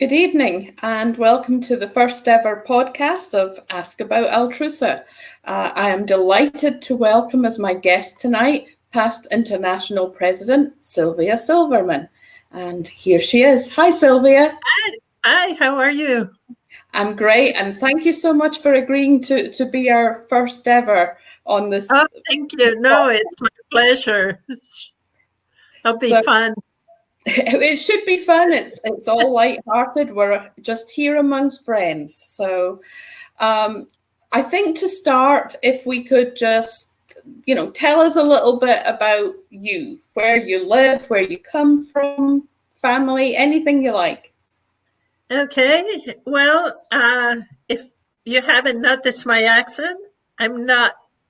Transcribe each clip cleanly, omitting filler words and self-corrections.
Good evening and welcome to the first ever podcast of Ask About Altrusa. I am delighted to welcome as my guest tonight past international president Silvia Silverman. And here she is. Hi, Silvia. Hi, how are you? I'm great, and thank you so much for agreeing to be our first ever on this. Oh, thank you. No, it's my pleasure. It'll be fun. It should be fun. It's all light-hearted. We're just here amongst friends. So I think to start, if we could just, tell us a little bit about you, where you live, where you come from, family, anything you like. Okay. Well, if you haven't noticed my accent, I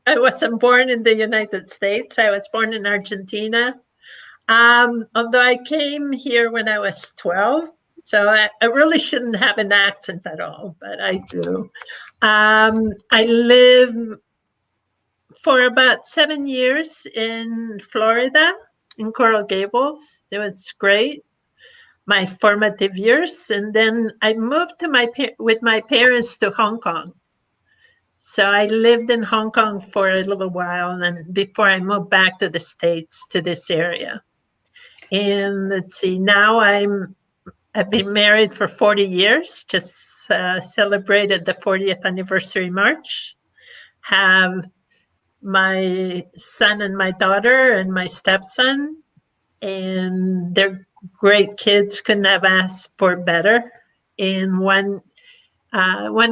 wasn't born in the United States. I was born in Argentina. Although I came here when I was 12, so I really shouldn't have an accent at all, but I do. I live for about 7 years in Florida, in Coral Gables. It was great, my formative years. And then I moved with my parents to Hong Kong. So I lived in Hong Kong for a little while, and before I moved back to the States, to this area. And let's see, now I've been married for 40 years, just celebrated the 40th anniversary March. Have my son and my daughter and my stepson, and they're great kids, couldn't have asked for better. And one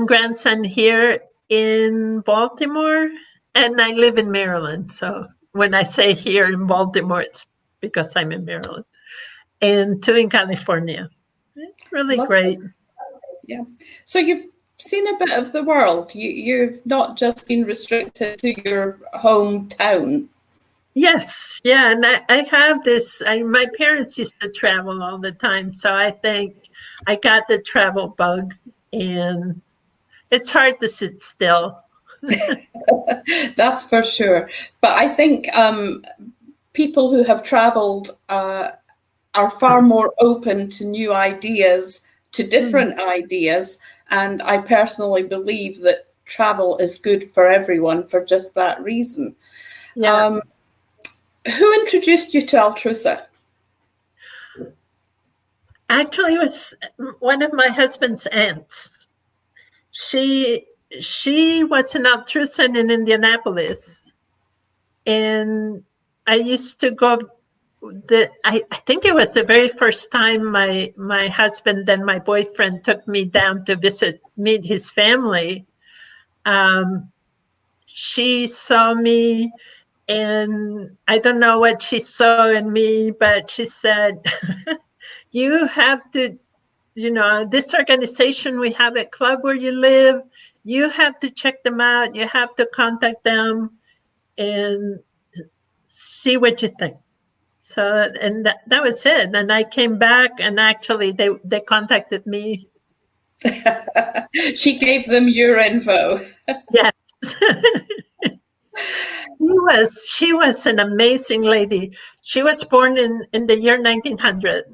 grandson here in Baltimore, and I live in Maryland. So when I say here in Baltimore, it's because I'm in Maryland. And two in California. It's really great. Yeah. So you've seen a bit of the world. You've not just been restricted to your hometown. Yes. Yeah. And I have this, my parents used to travel all the time. So I think I got the travel bug, and it's hard to sit still. That's for sure. But I think people who have traveled are far more open to new ideas, to different ideas. And I personally believe that travel is good for everyone for just that reason. Yeah. Who introduced you to Altrusa? Actually, it was one of my husband's aunts. She was an Altrusan in Indianapolis, and I used to go. I think it was the very first time my husband and my boyfriend took me down to meet his family. She saw me, and I don't know what she saw in me, but she said, you have to, this organization, we have a club where you live, you have to check them out, you have to contact them and see what you think. So, and that was it. And I came back, and actually they contacted me. She gave them your info. Yes. She was an amazing lady. She was born in the year 1900.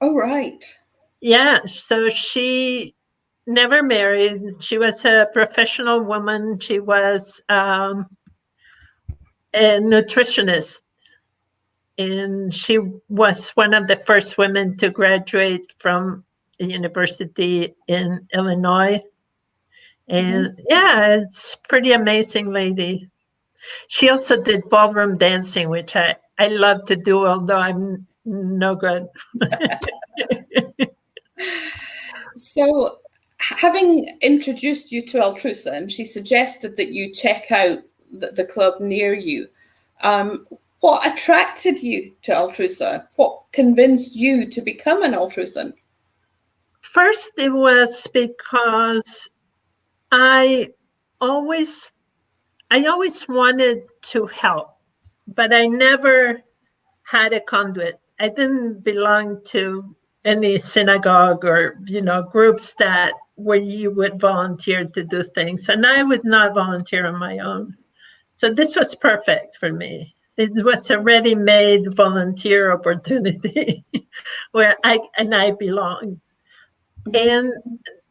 Oh, right. Yeah. So she never married. She was a professional woman. She was a nutritionist. And she was one of the first women to graduate from a university in Illinois. And yeah, it's pretty amazing lady. She also did ballroom dancing, which I love to do, although I'm no good. So, having introduced you to Altrusa, and she suggested that you check out the club near you, what attracted you to Altrusa? What convinced you to become an Altrusan? First, it was because I always wanted to help, but I never had a conduit. I didn't belong to any synagogue or, groups where you would volunteer to do things. And I would not volunteer on my own. So this was perfect for me. It was a ready-made volunteer opportunity where I belonged. And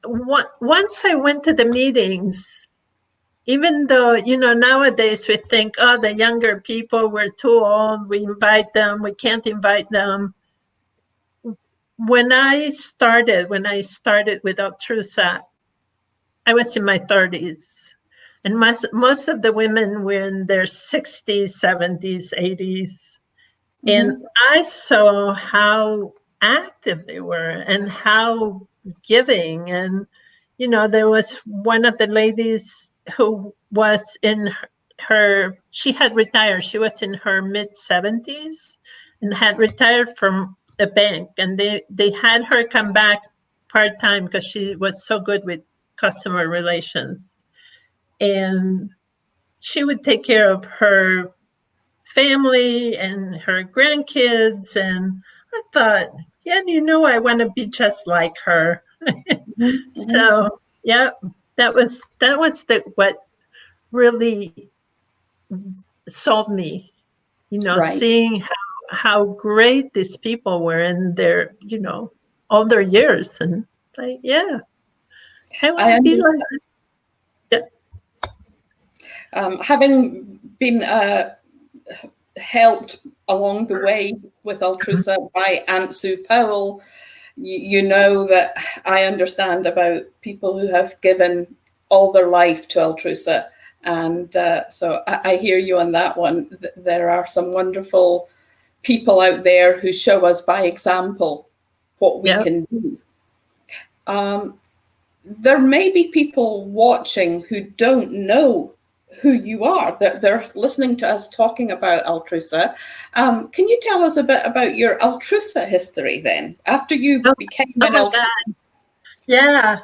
once I went to the meetings, even though, nowadays we think, oh, the younger people, we're too old, we can't invite them. When I started with Altrusa, I was in my 30s. And most of the women were in their 60s, 70s, 80s. And I saw how active they were and how giving. And, there was one of the ladies who was she had retired. She was in her mid 70s and had retired from the bank. And they had her come back part time because she was so good with customer relations. And she would take care of her family and her grandkids. And I thought, yeah, I want to be just like her. So, yeah, that was what really sold me, Right. seeing how great these people were in their, older years. And like, yeah, I want I to be like that. having been helped along the way with Altrusa by Aunt Sue Powell, you know that I understand about people who have given all their life to Altrusa. And so I hear you on that one. There are some wonderful people out there who show us by example what we Yeah. can do. There may be people watching who don't know who you are. They're listening to us talking about Altrusa. Can you tell us a bit about your Altrusa history then, after you became an my Altrusa? God. Yeah.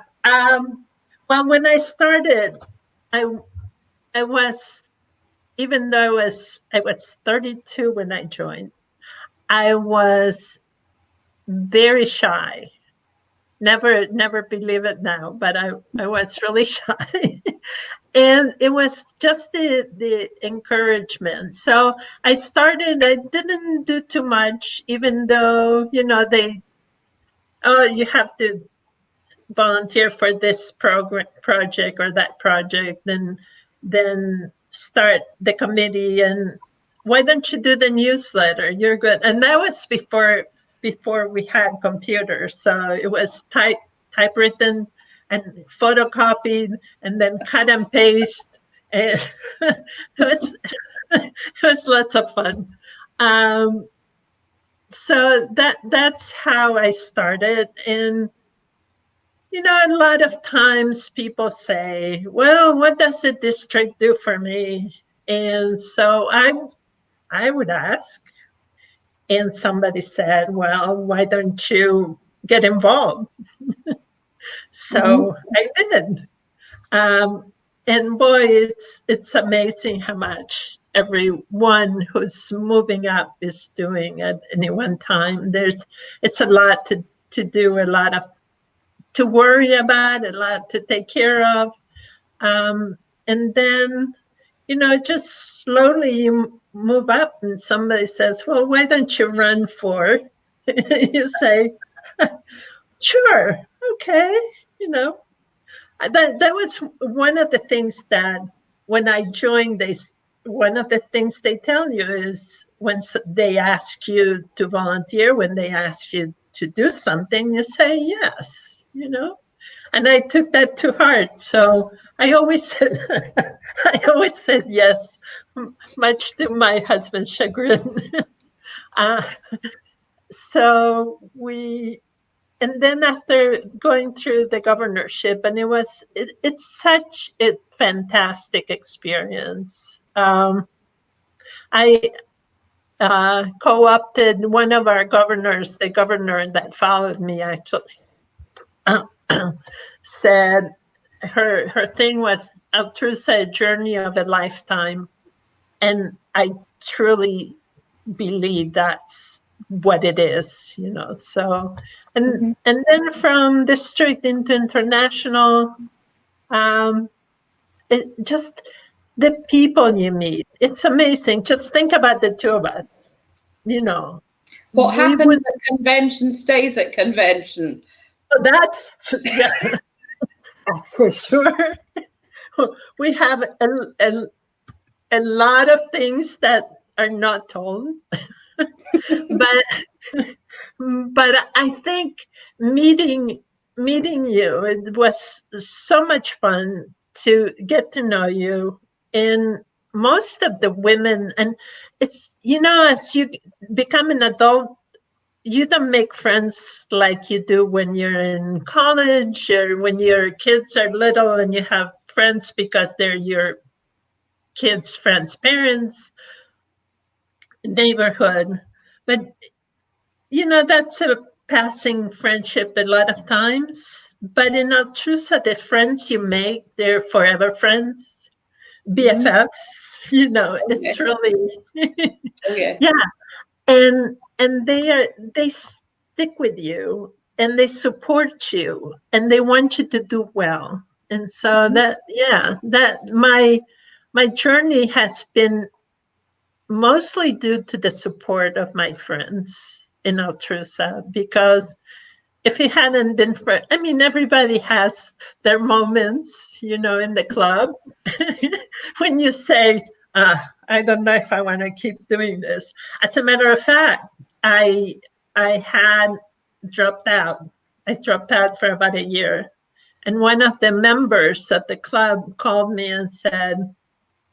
Well, when I started, I was, even though I was 32 when I joined, I was very shy. Never believe it now, but I was really shy. And it was just the encouragement. So I didn't do too much, even though, you have to volunteer for this project or that project, then start the committee, and why don't you do the newsletter? You're good. And that was before we had computers, so it was typewritten and photocopied and then cut and paste, and it was lots of fun. So that's how I started. And a lot of times people say, well, what does the district do for me? And so I would ask, and somebody said, well, why don't you get involved? So I did. And boy, it's amazing how much everyone who's moving up is doing at any one time. It's a lot to do, a lot of to worry about, a lot to take care of. And then, just slowly you move up and somebody says, well, why don't you run for? You say, sure, okay. That was one of the things that when I joined, one of the things they tell you is when they ask you to volunteer, when they ask you to do something, you say yes. And I took that to heart. So I always said, I always said yes, much to my husband's chagrin. uh, and then after going through the governorship, and it's such a fantastic experience. I co-opted one of our governors, the governor that followed me actually, said her thing was Altrusa, a journey of a lifetime. And I truly believe that's what it is, so, and then from district into international, it just, the people you meet, it's amazing. Just think about the two of us, What we happens would, at convention stays at convention. Yeah, that's for sure. We have a lot of things that are not told, but I think meeting you, it was so much fun to get to know you. And most of the women, and it's, as you become an adult, you don't make friends like you do when you're in college or when your kids are little and you have friends because they're your kids' friends' parents, neighborhood. But that's a passing friendship a lot of times. But in Altrusa, the friends you make, they're forever friends, BFFs. Yeah. It's really, Oh, yeah. yeah. And they stick with you and they support you and they want you to do well. And so Mhm. that my journey has been mostly due to the support of my friends in Altrusa, because if it hadn't been for, I mean, everybody has their moments, in the club when you say, I don't know if I want to keep doing this. As a matter of fact, I had dropped out. I dropped out for about a year. And one of the members of the club called me and said,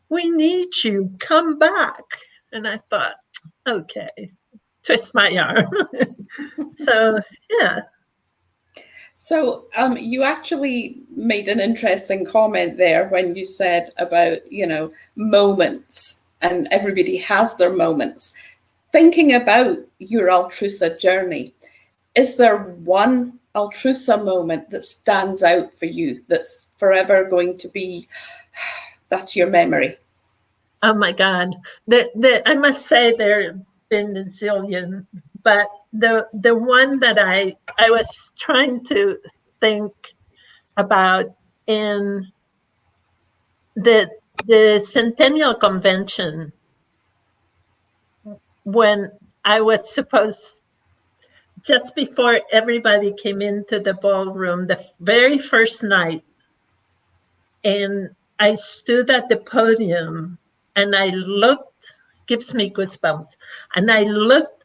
"We need you, come back." And I thought, okay, twist my arm. So, yeah. So you actually made an interesting comment there when you said about, moments, and everybody has their moments. Thinking about your Altrusa journey, is there one Altrusa moment that stands out for you that's forever going to be, that's your memory? Oh my God. I must say there have been a zillion, but the one that I was trying to think about in the Centennial Convention, when I was supposed, just before everybody came into the ballroom, the very first night, and I stood at the podium and I looked, gives me goosebumps, and I looked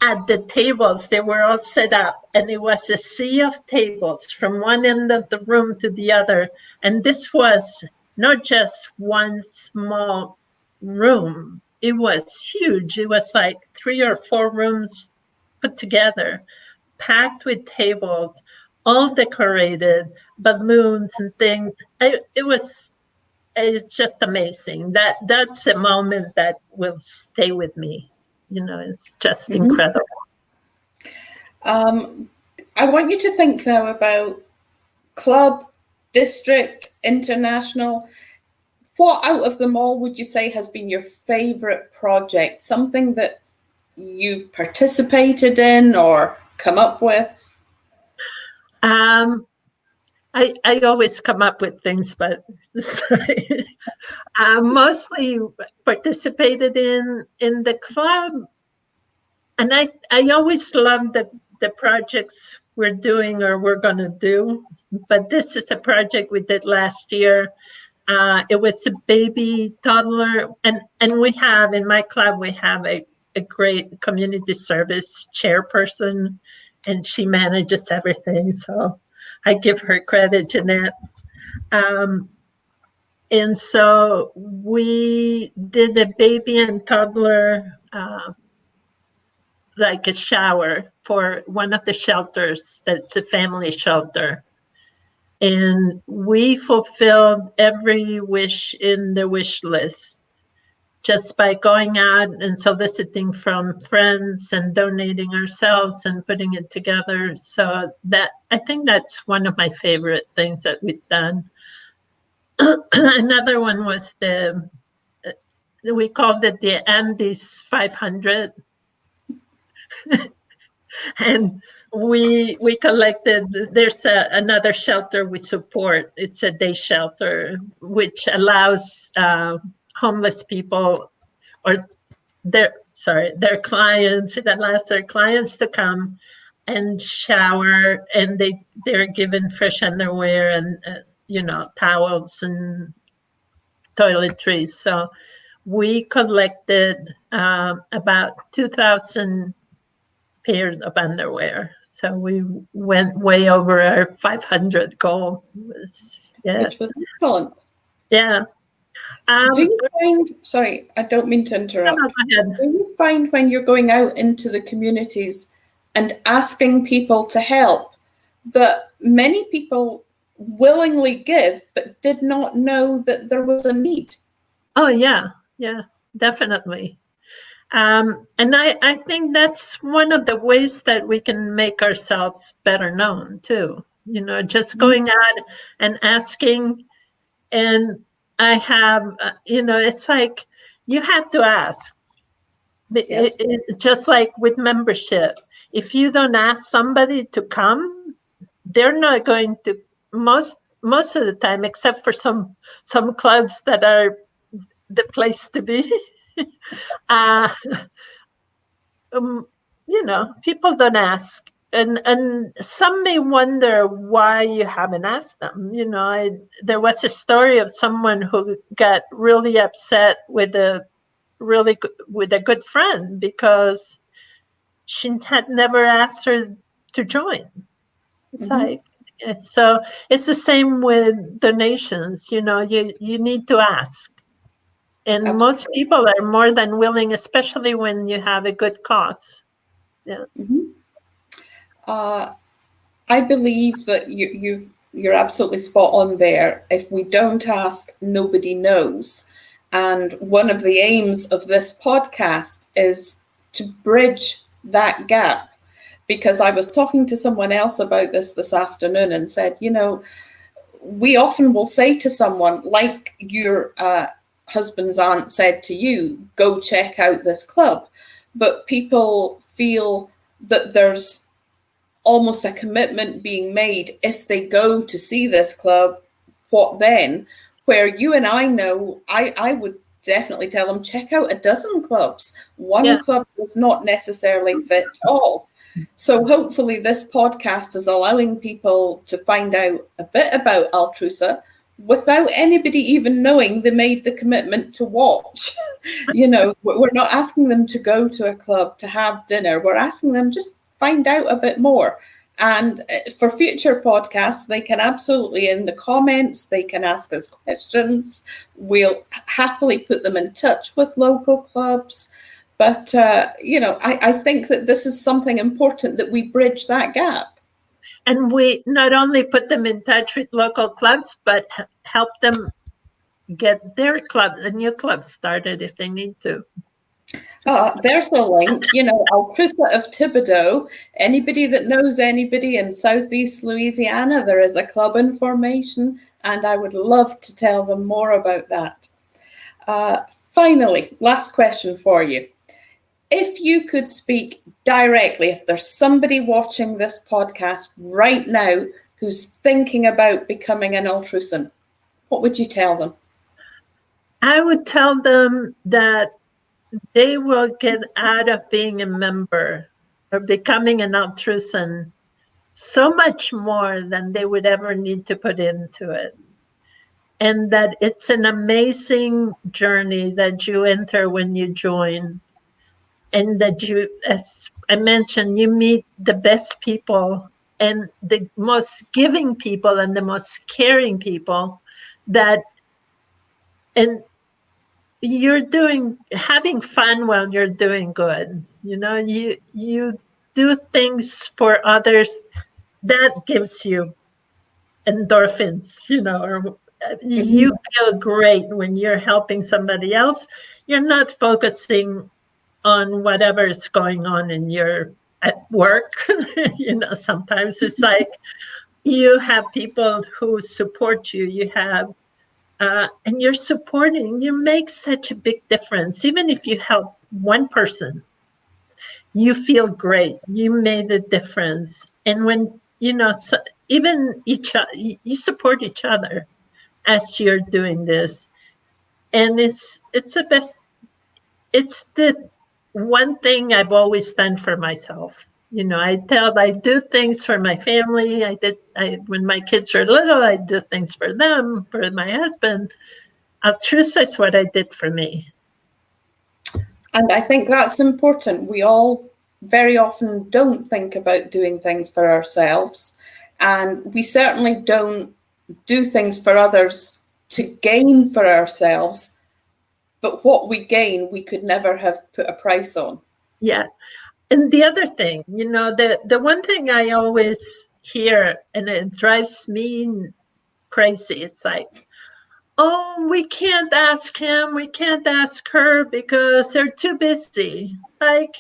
at the tables. They were all set up, and it was a sea of tables from one end of the room to the other. And this was not just one small room, it was huge. It was like 3 or 4 rooms put together, packed with tables, all decorated, balloons and things. It's just amazing. That's a moment that will stay with me. It's just Mhm. incredible. I want you to think now about club, district, international. What out of them all would you say has been your favorite project? Something that you've participated in or come up with? Um, I always come up with things, but mostly participated in the club, and I always love the projects we're doing or we're going to do. But this is a project we did last year. It was a baby toddler, and we have in my club we have a great community service chairperson, and she manages everything. So I give her credit, Jeanette. Um, and so we did a baby and toddler like a shower for one of the shelters that's a family shelter. And we fulfilled every wish in the wish list just by going out and soliciting from friends and donating ourselves and putting it together. So that, I think that's one of my favorite things that we've done. Another one was we called it the Andes 500. And we collected, there's another shelter we support. It's a day shelter which allows homeless people or their clients, it allows their clients to come and shower, and they're given fresh underwear and towels and toiletries. So we collected about 2,000 pairs of underwear. So we went way over our 500 goal. Which was excellent. Yeah. Do you find, sorry, I don't mean to interrupt. No, go ahead. Do you find when you're going out into the communities and asking people to help that many people willingly give but did not know that there was a need? Oh, yeah, definitely. And I think that's one of the ways that we can make ourselves better known too. Just going out and asking. And I have, it's like you have to ask. Yes. It's just like with membership. If you don't ask somebody to come, they're not going to. Most of the time, except for some clubs that are the place to be. uh, people don't ask, and some may wonder why you haven't asked them. There was a story of someone who got really upset with a good friend because she had never asked her to join. It's like so. It's the same with donations. You need to ask. And Absolutely. most people are more than willing, especially when you have a good cause. Yeah. I believe that you're absolutely spot on there. If we don't ask, nobody knows. And one of the aims of this podcast is to bridge that gap. Because I was talking to someone else about this afternoon and said, we often will say to someone, like your husband's aunt said to you, go check out this club. But people feel that there's almost a commitment being made. If they go to see this club, what then? Where you and I know, I would definitely tell them, check out a dozen clubs. One club does not necessarily fit all. So hopefully this podcast is allowing people to find out a bit about Altrusa without anybody even knowing they made the commitment to watch. We're not asking them to go to a club to have dinner. We're asking them just find out a bit more. And for future podcasts, they can absolutely, in the comments, they can ask us questions. We'll happily put them in touch with local clubs. But, I think that this is something important, that we bridge that gap. And we not only put them in touch with local clubs, but help them get their club, a new club started if they need to. There's a link, Altrusa of Thibodaux. Anybody that knows anybody in Southeast Louisiana, there is a club in formation, and I would love to tell them more about that. Finally, last question for you. If you could speak directly, if there's somebody watching this podcast right now who's thinking about becoming an Altrusan, what would you tell them? I would tell them that they will get out of being a member or becoming an Altrusan so much more than they would ever need to put into it. And that it's an amazing journey that you enter when you join. And that you, as I mentioned, you meet the best people and the most giving people and the most caring people and you're having fun while you're doing good. You do things for others that gives you endorphins, or you feel great when you're helping somebody else. You're not focusing on whatever is going on at work. Sometimes it's like you have people who support you. You have and you're supporting, you make such a big difference. Even if you help one person, you feel great. You made a difference. And when, even you support each other as you're doing this. And it's the best. It's the one thing I've always done for myself. I do things for my family. When my kids are little, I do things for them, for my husband. Altrusa is what I did for me. And I think that's important. We all very often don't think about doing things for ourselves. And we certainly don't do things for others to gain for ourselves. But what we gain, we could never have put a price on. Yeah. And the other thing, the one thing I always hear, and it drives me crazy, it's like, oh, we can't ask him, we can't ask her because they're too busy. Like,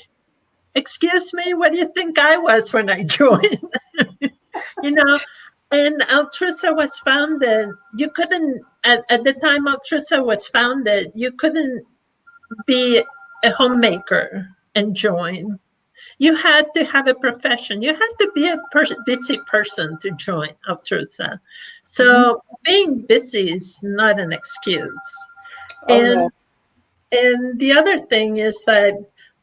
excuse me, what do you think I was when I joined? And Altrusa was founded, you couldn't, at the time Altrusa was founded, you couldn't be a homemaker and join. You had to have a profession. You had to be a busy person to join Altrusa. So being busy is not an excuse. Oh, And the other thing is that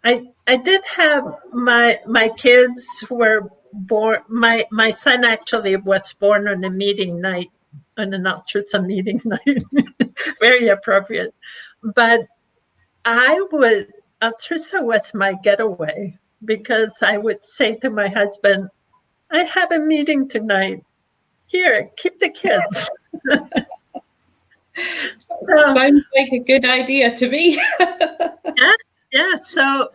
I did have my kids were born. My son actually was born on a meeting night, on an Altrusa meeting night. Very appropriate. But Altrusa was my getaway, because I would say to my husband, I have a meeting tonight. Here, keep the kids. sounds like a good idea to me. Yeah. So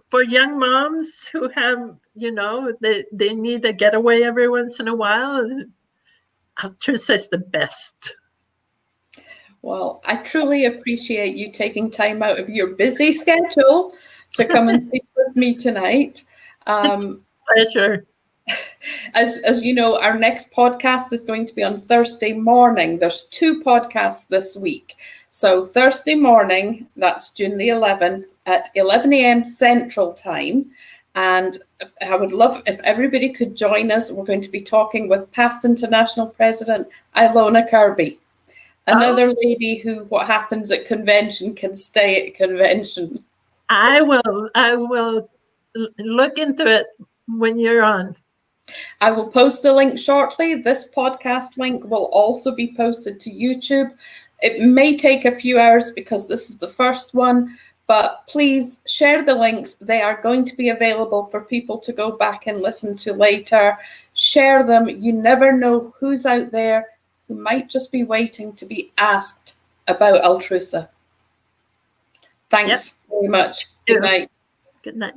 for young moms who have, they need a getaway every once in a while, Altrusa is the best. Well, I truly appreciate you taking time out of your busy schedule to come and speak with me tonight. Pleasure. As you know, our next podcast is going to be on Thursday morning. There's 2 podcasts this week. So Thursday morning, that's June the 11th at 11 a.m. Central Time. And I would love if everybody could join us. We're going to be talking with past International President Ilona Kirby. Another lady who, what happens at convention can stay at convention. I will look into it when you're on. I will post the link shortly. This podcast link will also be posted to YouTube. It may take a few hours because this is the first one, but please share the links. They are going to be available for people to go back and listen to later. Share them. You never know who's out there who might just be waiting to be asked about Altrusa. Thanks very much. Good night. Good night.